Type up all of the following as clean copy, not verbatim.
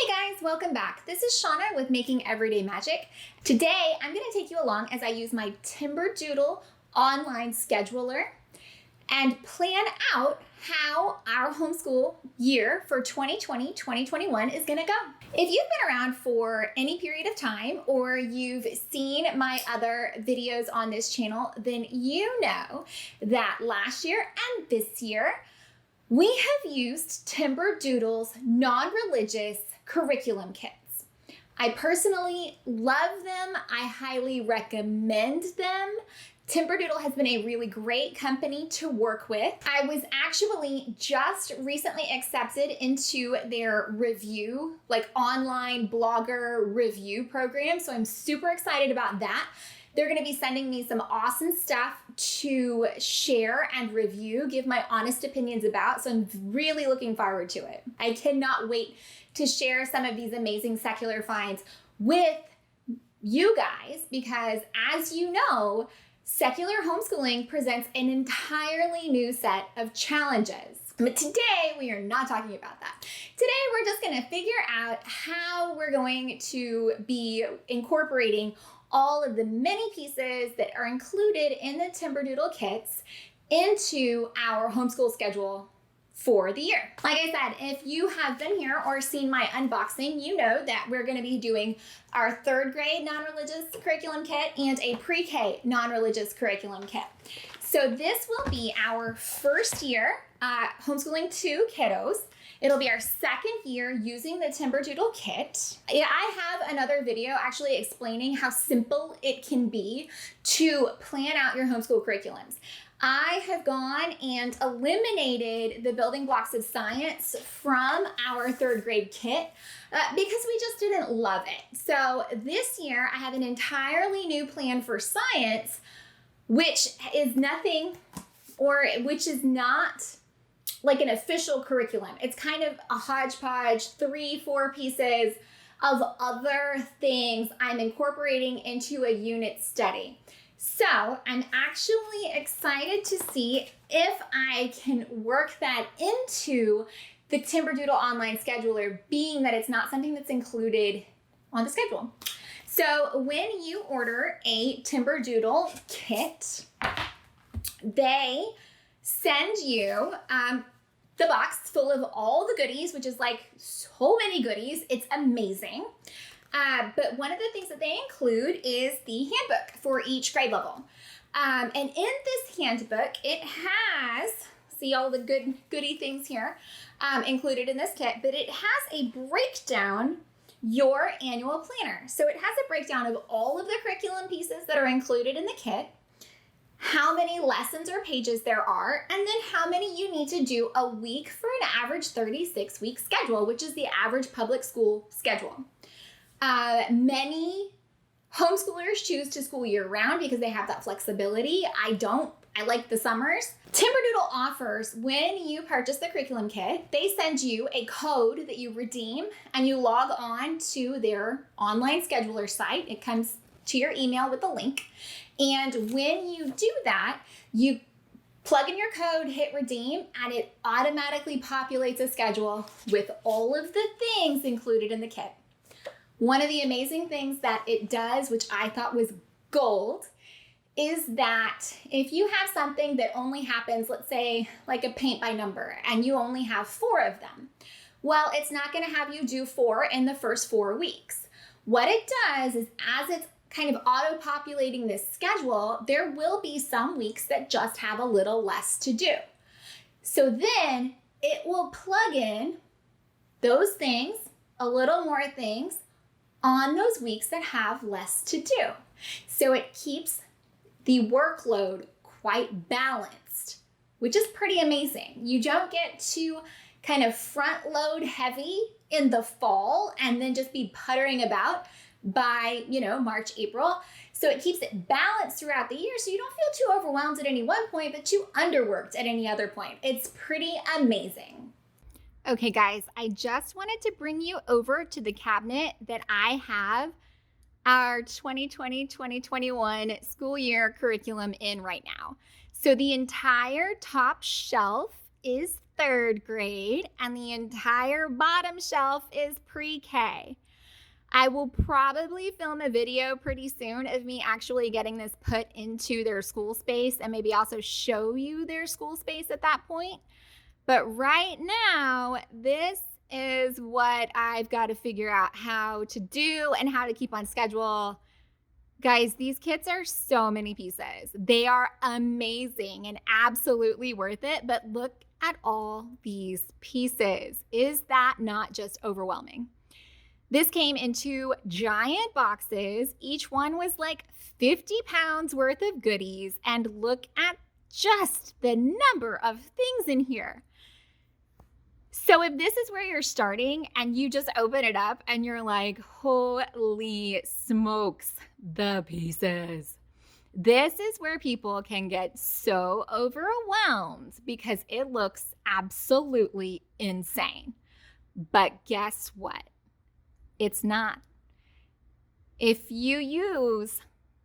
Guys, welcome back. This is Shanna with Making Everyday Magic. Today, I'm going to take you along as I use my Timberdoodle online scheduler and plan out how our homeschool year for 2020-2021 is going to go. If you've been around for any period of time or you've seen my other videos on this channel, then you know that last year and this year, we have used Timberdoodle's non-religious curriculum kits. I personally love them. I highly recommend them. Timberdoodle has been a really great company to work with. I was actually just recently accepted into their review, like online blogger review program. So I'm super excited about that. They're going to be sending me some awesome stuff to share and review, give my honest opinions about. So I'm really looking forward to it. I cannot wait to share some of these amazing secular finds with you guys because, as you know, secular homeschooling presents an entirely new set of challenges. But today, we are not talking about that. Today, we're just going to figure out how we're going to be incorporating all of the many pieces that are included in the Timberdoodle kits into our homeschool schedule for the year. Like I said, if you have been here or seen my unboxing, you know that we're going to be doing our third grade non-religious curriculum kit and a PreK Nonreligious curriculum kit. So this will be our first year homeschooling two kiddos. It'll be our second year using the Timberdoodle kit. I have another video actually explaining how simple it can be to plan out your homeschool curriculums. I have gone and eliminated the building blocks of science from our third grade kit because we just didn't love it. So this year I have an entirely new plan for science, which is nothing or which is not like an official curriculum. It's kind of a hodgepodge, 3-4 pieces of other things I'm incorporating into a unit study. So I'm actually excited to see if I can work that into the Timberdoodle online scheduler, being that it's not something that's included on the schedule. So when you order a Timberdoodle kit, they send you the box full of all the goodies, which is like so many goodies. It's amazing. But one of the things that they include is the handbook for each grade level. And in this handbook, it has, see all the goody things here included in this kit, but it has a breakdown your annual planner. So it has a breakdown of all of the curriculum pieces that are included in the kit, how many lessons or pages there are, and then how many you need to do a week for an average 36-week schedule, which is the average public school schedule. Many homeschoolers choose to school year round because they have that flexibility. I don't. I like the summers. Timberdoodle offers, when you purchase the curriculum kit, they send you a code that you redeem and you log on to their online scheduler site. It comes to your email with a link. And when you do that, you plug in your code, hit redeem, and it automatically populates a schedule with all of the things included in the kit. One of the amazing things that it does, which I thought was gold, is that if you have something that only happens, let's say like a paint by number, and you only have 4 of them, well, it's not going to have you do 4 in the first 4 weeks. What it does is, as it's kind of auto-populating this schedule, there will be some weeks that just have a little less to do. So then it will plug in those things, a little more things, on those weeks that have less to do. So it keeps the workload quite balanced, which is pretty amazing. You don't get to kind of front load heavy in the fall and then just be puttering about by, March, April. So it keeps it balanced throughout the year so you don't feel too overwhelmed at any one point, but too underworked at any other point. It's pretty amazing. Okay, guys, I just wanted to bring you over to the cabinet that I have our 2020-2021 school year curriculum in right now. So the entire top shelf is 3rd grade, and the entire bottom shelf is pre-K. I will probably film a video pretty soon of me actually getting this put into their school space and maybe also show you their school space at that point. But right now, this is what I've got to figure out how to do and how to keep on schedule. Guys, these kits are so many pieces. They are amazing and absolutely worth it, but look at all these pieces. Is that not just overwhelming? This came in 2 giant boxes. Each one was like 50 pounds worth of goodies, and look at just the number of things in here. So if this is where you're starting and you just open it up and you're like, holy smokes, the pieces. This is where people can get so overwhelmed because it looks absolutely insane. But guess what? It's not. If you use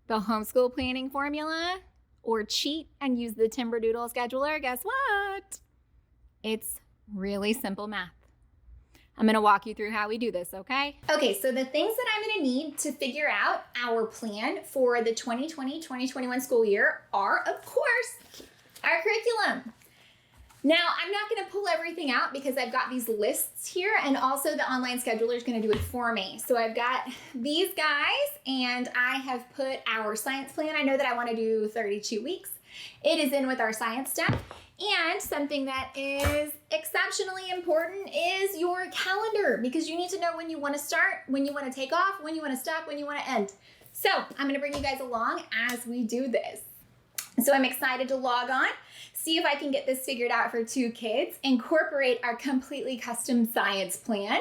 the homeschool planning formula or cheat and use the Timberdoodle scheduler, guess what? It's really simple math. I'm going to walk you through how we do this, okay? Okay, so the things that I'm going to need to figure out our plan for the 2020-2021 school year are, of course, our curriculum. Now, I'm not going to pull everything out because I've got these lists here, and also the online scheduler is going to do it for me. So I've got these guys, and I have put our science plan. I know that I want to do 32 weeks. It is in with our science stuff. And something that is exceptionally important is your calendar, because you need to know when you want to start, when you want to take off, when you want to stop, when you want to end. So I'm going to bring you guys along as we do this. So I'm excited to log on, see if I can get this figured out for 2 kids, incorporate our completely custom science plan,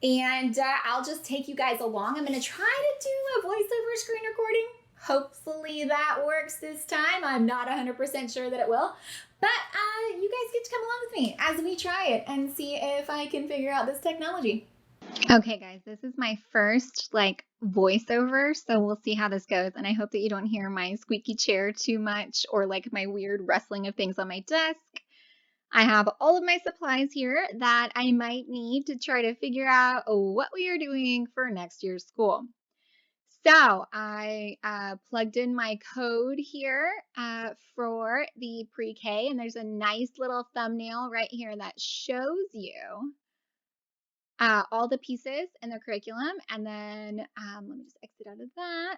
and I'll just take you guys along. I'm going to try to do a voiceover screen recording. Hopefully that works this time. I'm not 100% sure that it will, but you guys get to come along with me as we try it and see if I can figure out this technology. Okay, guys, this is my first voiceover, so we'll see how this goes. And I hope that you don't hear my squeaky chair too much or my weird rustling of things on my desk. I have all of my supplies here that I might need to try to figure out what we are doing for next year's school. So I plugged in my code here for the pre-K, and there's a nice little thumbnail right here that shows you all the pieces in the curriculum. And then let me just exit out of that.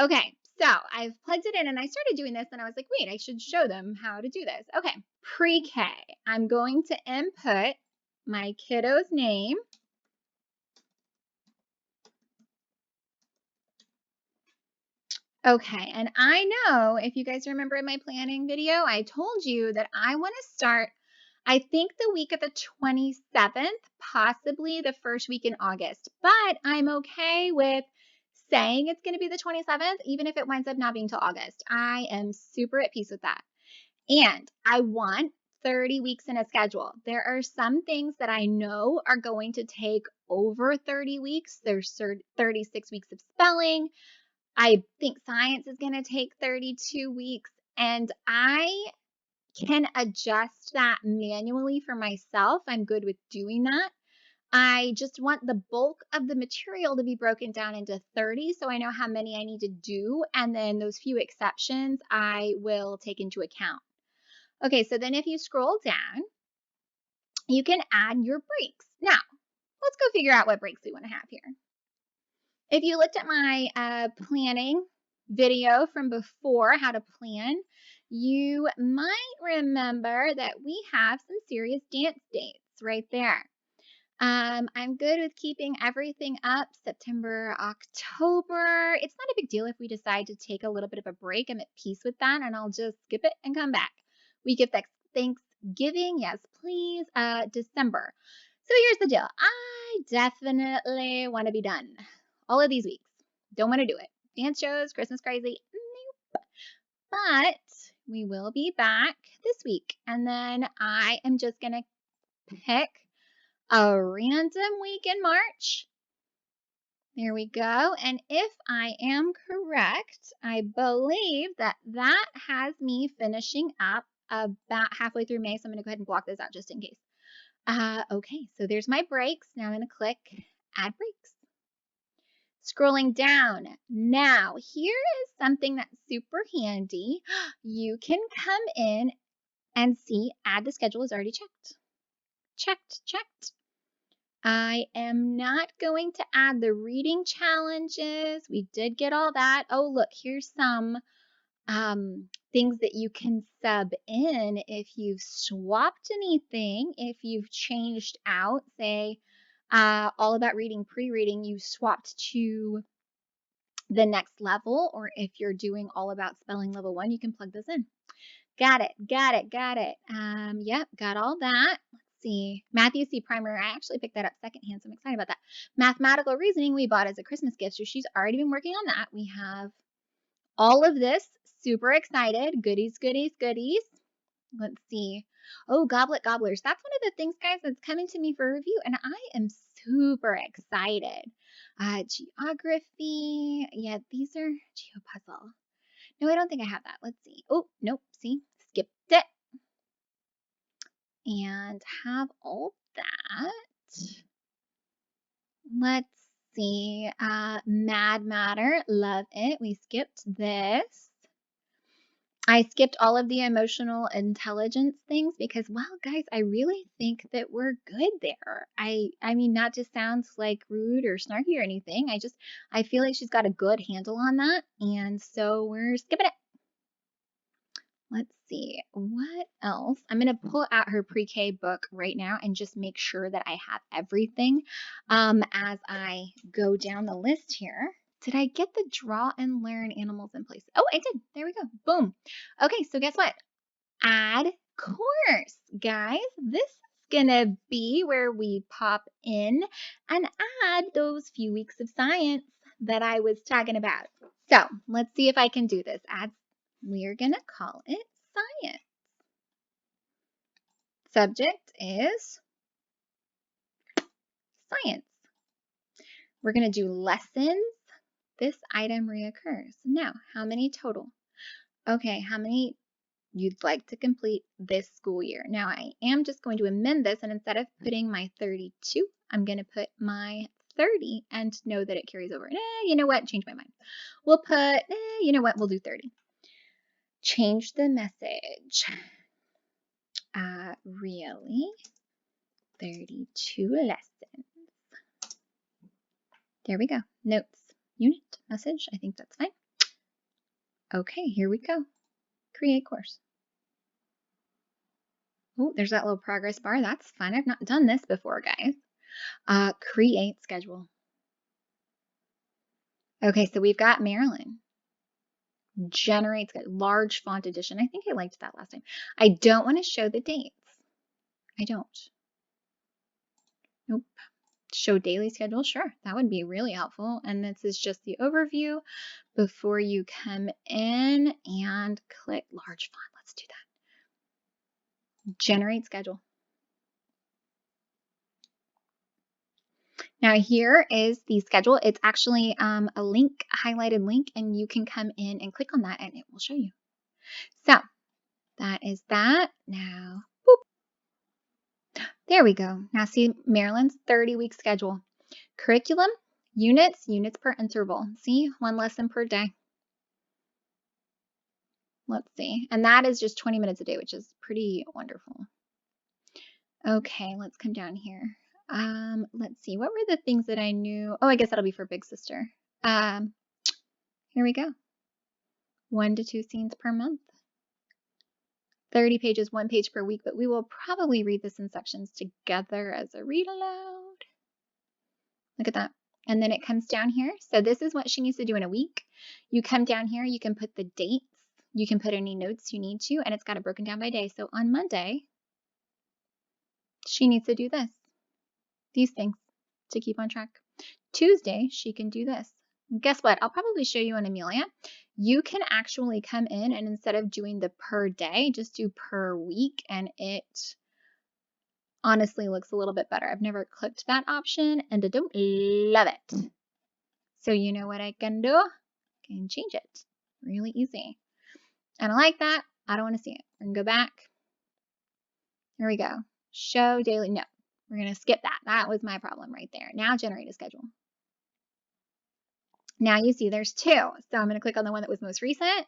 Okay, so I've plugged it in and I started doing this and I was like, wait, I should show them how to do this. Okay, pre-K. I'm going to input my kiddo's name. Okay, and I know if you guys remember in my planning video, I told you that I want to start, I think the week of the 27th, possibly the first week in August, but I'm okay with saying it's going to be the 27th, even if it winds up not being till August. I am super at peace with that. And I want 30 weeks in a schedule. There are some things that I know are going to take over 30 weeks. There's 36 weeks of spelling. I think science is going to take 32 weeks, and I can adjust that manually for myself. I'm good with doing that. I just want the bulk of the material to be broken down into 30 so I know how many I need to do, and then those few exceptions I will take into account. Okay, so then if you scroll down, you can add your breaks. Now, let's go figure out what breaks we want to have here. If you looked at my planning video from before, how to plan, you might remember that we have some serious dance dates right there. I'm good with keeping everything up September, October. It's not a big deal if we decide to take a little bit of a break. I'm at peace with that, and I'll just skip it and come back. Week of Thanksgiving, yes, please. December. So here's the deal. I definitely want to be done all of these weeks. Don't want to do it. Dance shows, Christmas crazy, nope. But we will be back this week. And then I am just going to pick a random week in March. There we go. And if I am correct, I believe that has me finishing up about halfway through May, so I'm going to go ahead and block this out just in case. Okay, so there's my breaks. Now I'm going to click Add Breaks. Scrolling down. Now, here is something that's super handy. You can come in and see Add to Schedule is already checked. Checked. I am not going to add the reading challenges. We did get all that. Oh, look, here's some things that you can sub in if you've swapped anything, if you've changed out, say, all about reading, pre-reading, you swapped to the next level, or if you're doing all about spelling level 1, you can plug this in. Got it. Yep, got all that. Let's see. Matthew C. Primer, I actually picked that up secondhand, so I'm excited about that. Mathematical reasoning we bought as a Christmas gift, so she's already been working on that. We have all of this. Super excited. Goodies. Let's see. Oh, Goblet Gobblers. That's one of the things, guys, that's coming to me for review, and I am super excited. Geography. Yeah, these are GeoPuzzle. No, I don't think I have that. Let's see. Oh, nope. See? Skipped it. And have all that. Let's see. Mad Matter. Love it. We skipped this. I skipped all of the emotional intelligence things because, well, guys, I really think that we're good there. I mean, not to sound like rude or snarky or anything. I feel like she's got a good handle on that. And so we're skipping it. Let's see, what else? I'm going to pull out her pre-K book right now and just make sure that I have everything as I go down the list here. Did I get the draw and learn animals in place? Oh, I did. There we go. Boom. Okay, so guess what? Add course, guys. This is going to be where we pop in and add those few weeks of science that I was talking about. So let's see if I can do this. We're going to call it science. Subject is science. We're going to do lessons. This item reoccurs. Now, how many total? Okay, how many you'd like to complete this school year? Now, I am just going to amend this, and instead of putting my 32, I'm going to put my 30 and know that it carries over. You know what? Change my mind. We'll put, you know what? We'll do 30. Change the message. Really? 32 lessons. There we go. Notes, unit, message. I think that's fine. Okay, here we go. Create course. Oh, there's that little progress bar. That's fun. I've not done this before, guys. Create schedule. Okay, so we've got Marilyn. Generate large font edition. I think I liked that last time. I don't want to show the dates. I don't. Nope. Show daily schedule. Sure, that would be really helpful. And this is just the overview before you come in and click large font. Let's do that. Generate schedule. Now here is the schedule. It's actually a link, highlighted link, and you can come in and click on that and it will show you. So that is that. Now, boop. There we go. Now see Marilyn's 30-week schedule. Curriculum, units per interval. See, 1 lesson per day. Let's see. And that is just 20 minutes a day, which is pretty wonderful. Okay, let's come down here. Let's see. What were the things that I knew? Oh, I guess that'll be for Big Sister. Here we go. 1 to 2 scenes per month. 30 pages, 1 page per week, but we will probably read this in sections together as a read aloud. Look at that. And then it comes down here. So this is what she needs to do in a week. You come down here, you can put the dates. You can put any notes you need to, and it's got it broken down by day. So on Monday, she needs to do this. These things to keep on track. Tuesday, she can do this. And guess what? I'll probably show you on Amelia. You can actually come in and instead of doing the per day, just do per week, and it honestly looks a little bit better. I've never clicked that option and I don't love it. So you know what I can do? I can change it. Really easy. And I like that. I don't want to see it. We're going to go back. Here we go. Show daily. No, we're going to skip that. That was my problem right there. Now generate a schedule. Now you see there's 2. So I'm going to click on the one that was most recent.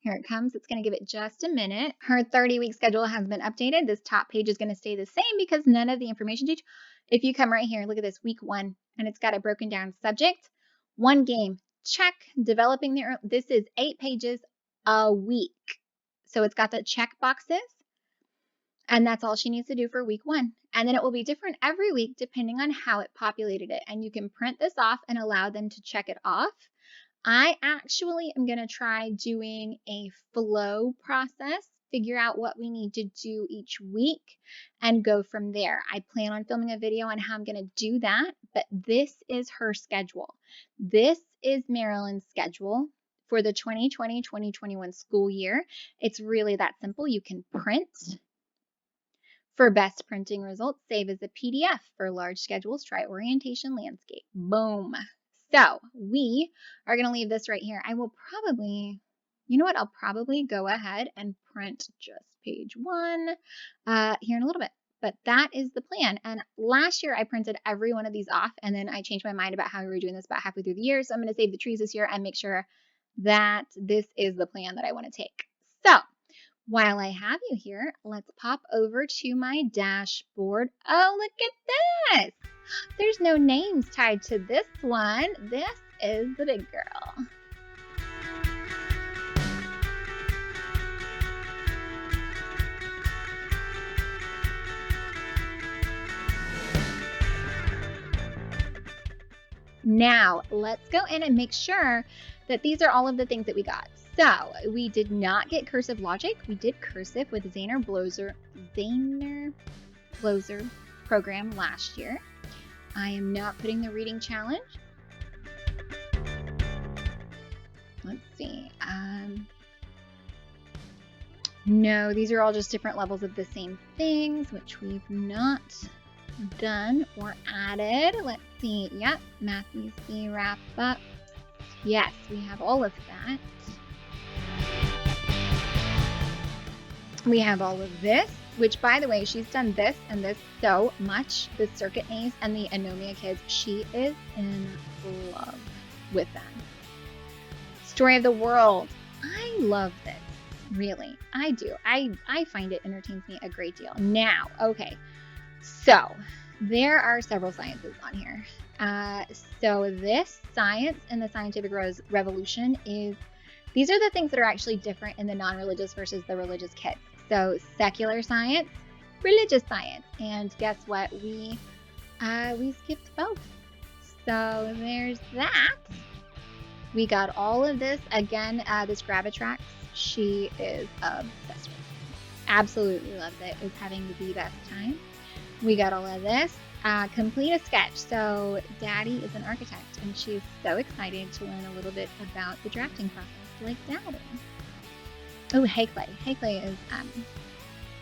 Here it comes. It's going to give it just a minute. Her 30-week schedule has been updated. This top page is going to stay the same because none of the information changed. If you come right here, look at this, week 1, and it's got a broken down subject. 1 game, check. Developing this is 8 pages a week. So it's got the check boxes, and that's all she needs to do for week 1. And then it will be different every week depending on how it populated it. And you can print this off and allow them to check it off. I actually am going to try doing a flow process, figure out what we need to do each week, and go from there. I plan on filming a video on how I'm going to do that, but this is her schedule. This is Marilyn's schedule for the 2020-2021 school year. It's really that simple. You can print. For best printing results, save as a PDF. For large schedules, try orientation landscape. Boom. So we are going to leave this right here. I will probably, you know what? I'll probably go ahead and print just page 1 here in a little bit. But that is the plan. And last year I printed every one of these off, and then I changed my mind about how we were doing this about halfway through the year. So I'm going to save the trees this year and make sure that this is the plan that I want to take. So while I have you here, let's pop over to my dashboard. Oh, look at this. There's no names tied to this one. This is the big girl. Now, let's go in and make sure that these are all of the things that we got. So, we did not get cursive logic. We did cursive with Zahner Bloser program last year. I am not putting the reading challenge. Let's see. No, these are all just different levels of the same things, which we've not done or added. Let's see. Yep, Matthew C. wrap up. Yes, we have all of that. We have all of this, which, by the way, she's done this and this so much. The circuit maze and the anomia kids. She is in love with them. Story of the world. I love this. Really, I do. I find it entertains me a great deal. Now, okay, so there are several sciences on here. So this science and the scientific revolution these are the things that are actually different in the non-religious versus the religious kits. So secular science, religious science, and guess what? We skipped both. So there's that. We got all of this. Again, this Gravitrax, she is obsessed with it. Absolutely loves it. Is having the best time. We got all of this. Complete a sketch. So Daddy is an architect, and she's so excited to learn a little bit about the drafting process, like Daddy. Oh, Hey Clay. Hey Clay is,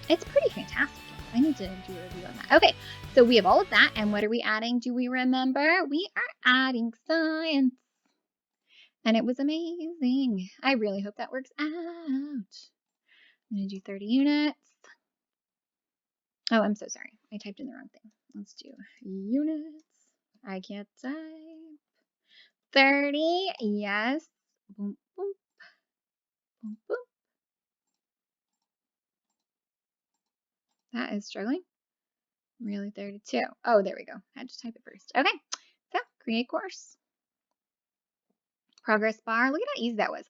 it's pretty fantastic. I need to do a review on that. Okay, so we have all of that, and what are we adding? Do we remember? We are adding science. And it was amazing. I really hope that works out. I'm going to do 30 units. Oh, I'm so sorry. I typed in the wrong thing. Let's do units. I can't type. 30. Yes. Boom, boom. Boom, boom. That is struggling. Really 32. Oh, there we go. I had to type it first. Okay. So, create course. Progress bar. Look at how easy that was.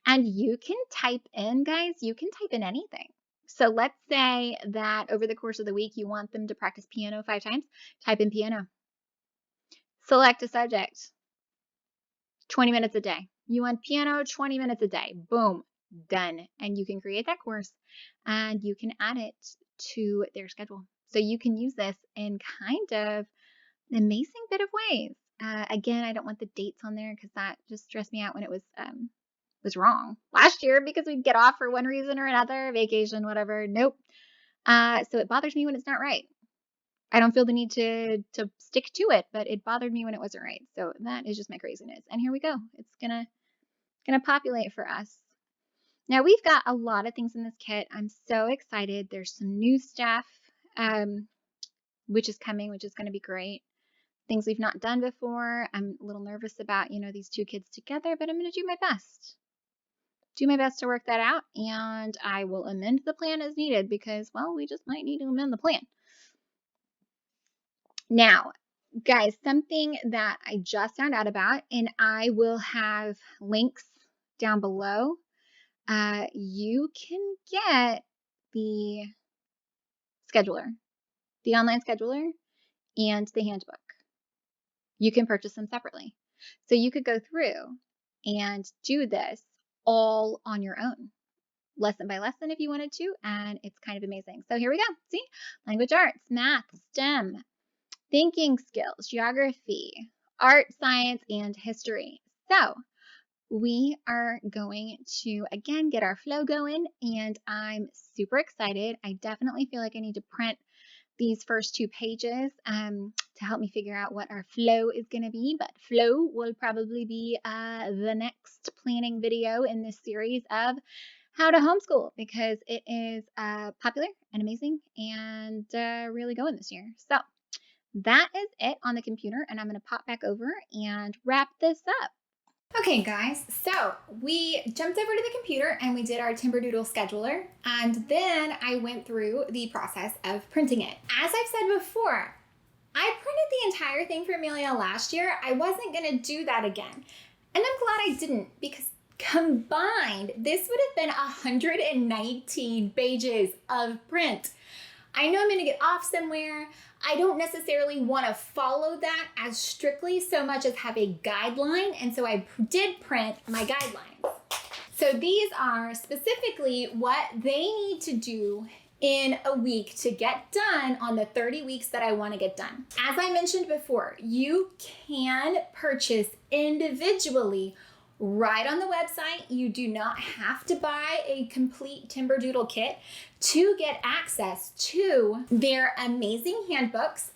And you can type in, guys, you can type in anything. So let's say that over the course of the week, you want them to practice piano 5 times. Type in piano. Select a subject. 20 minutes a day. You want piano 20 minutes a day. Boom. Done. And you can create that course and you can add it to their schedule. So you can use this in kind of an amazing bit of ways. Again, I don't want the dates on there because that just stressed me out when it was wrong last year because we'd get off for one reason or another, vacation, whatever. Nope. So it bothers me when it's not right. I don't feel the need to stick to it, but it bothered me when it wasn't right. So that is just my craziness. And here we go. It's gonna populate for us. Now we've got a lot of things in this kit. I'm so excited. There's some new stuff, which is coming, which is going to be great. Things we've not done before. I'm a little nervous about, these two kids together, but I'm going to do my best. Do my best to work that out, and I will amend the plan as needed because, well, we just might need to amend the plan. Now, guys, something that I just found out about, and I will have links down below. You can get the scheduler, the online scheduler, and the handbook. You can purchase them separately. So you could go through and do this all on your own, lesson by lesson if you wanted to, and it's kind of amazing. So here we go. See? Language arts, math, STEM, thinking skills, geography, art, science, and history. So we are going to, again, get our flow going, and I'm super excited. I definitely feel like I need to print these first 2 pages to help me figure out what our flow is going to be, but flow will probably be the next planning video in this series of how to homeschool, because it is popular and amazing and really going this year. So that is it on the computer, and I'm going to pop back over and wrap this up. Okay, guys, so we jumped over to the computer and we did our Timberdoodle scheduler, and then I went through the process of printing it. As I've said before, I printed the entire thing for Amelia last year. I wasn't going to do that again, and I'm glad I didn't, because combined, this would have been 119 pages of print. I know I'm going to get off somewhere. I don't necessarily want to follow that as strictly so much as have a guideline, and so I did print my guidelines. So these are specifically what they need to do in a week to get done on the 30 weeks that I want to get done. As I mentioned before, you can purchase individually right on the website. You do not have to buy a complete Timberdoodle kit to get access to their amazing handbooks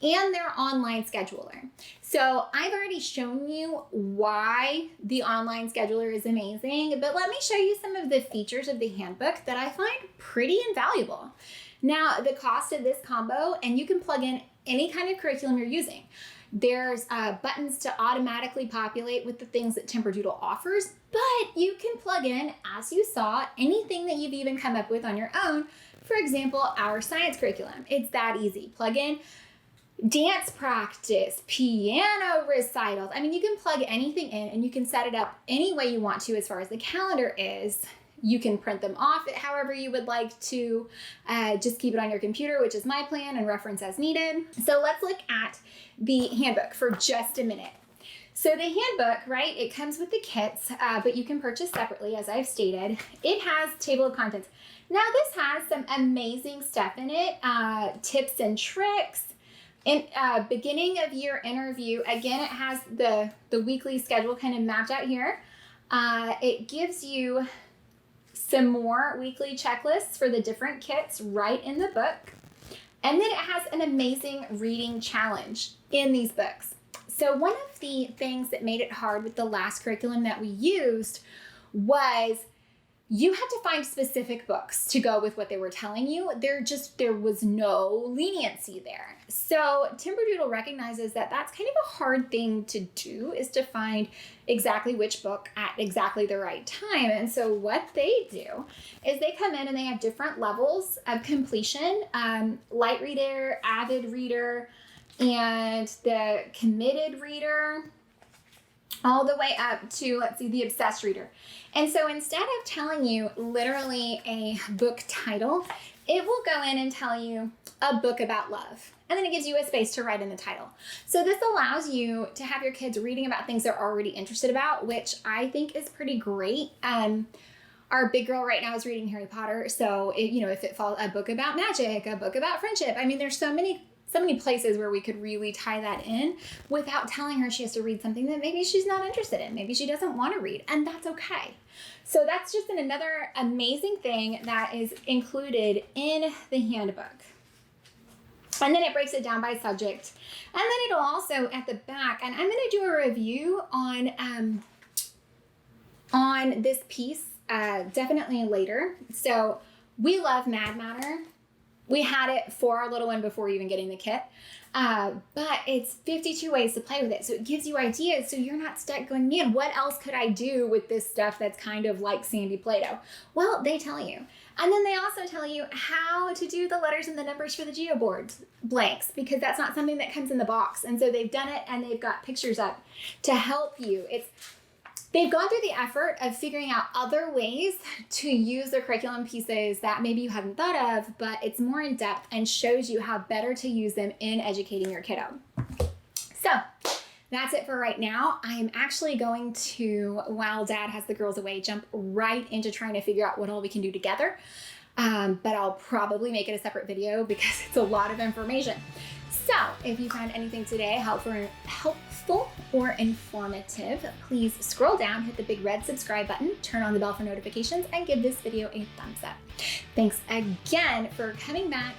and their online scheduler. So I've already shown you why the online scheduler is amazing, but let me show you some of the features of the handbook that I find pretty invaluable. Now, the cost of this combo, and you can plug in any kind of curriculum you're using. There's buttons to automatically populate with the things that Timberdoodle offers, but you can plug in, as you saw, anything that you've even come up with on your own. For example, our science curriculum. It's that easy. Plug in dance practice, piano recitals. I mean, you can plug anything in and you can set it up any way you want to as far as the calendar is. You can print them off however you would like to. Just keep it on your computer, which is my plan, and reference as needed. So let's look at the handbook for just a minute. So the handbook, right, it comes with the kits, but you can purchase separately, as I've stated. It has table of contents. Now this has some amazing stuff in it, tips and tricks. In beginning of year interview, again, it has the weekly schedule kind of mapped out here. It gives you some more weekly checklists for the different kits right in the book. And then it has an amazing reading challenge in these books. So one of the things that made it hard with the last curriculum that we used was you had to find specific books to go with what they were telling you. There was no leniency there. So Timberdoodle recognizes that that's kind of a hard thing to do, is to find exactly which book at exactly the right time. And so what they do is they come in and they have different levels of completion, light reader, avid reader, and the committed reader, all the way up to, let's see, the obsessed reader. And so instead of telling you literally a book title, it will go in and tell you a book about love. And then it gives you a space to write in the title. So this allows you to have your kids reading about things they're already interested about, which I think is pretty great. Our big girl right now is reading Harry Potter. So, if it falls, a book about magic, a book about friendship. I mean, there's so many places where we could really tie that in without telling her she has to read something that maybe she's not interested in. Maybe she doesn't want to read, and that's okay. So that's just another amazing thing that is included in the handbook. And then it breaks it down by subject. And then it'll also, at the back, and I'm going to do a review on this piece definitely later. So we love Mad Matter. We had it for our little one before even getting the kit. But it's 52 ways to play with it. So it gives you ideas so you're not stuck going, man, what else could I do with this stuff that's kind of like sandy Play-Doh? Well, they tell you. And then they also tell you how to do the letters and the numbers for the geoboard blanks, because that's not something that comes in the box. And so they've done it and they've got pictures up to help you. They've gone through the effort of figuring out other ways to use their curriculum pieces that maybe you hadn't thought of, but it's more in depth and shows you how better to use them in educating your kiddo. So that's it for right now. I am actually going to, while Dad has the girls away, jump right into trying to figure out what all we can do together. But I'll probably make it a separate video because it's a lot of information. So if you found anything today helpful or informative, please scroll down, hit the big red subscribe button, turn on the bell for notifications, and give this video a thumbs up. Thanks again for coming back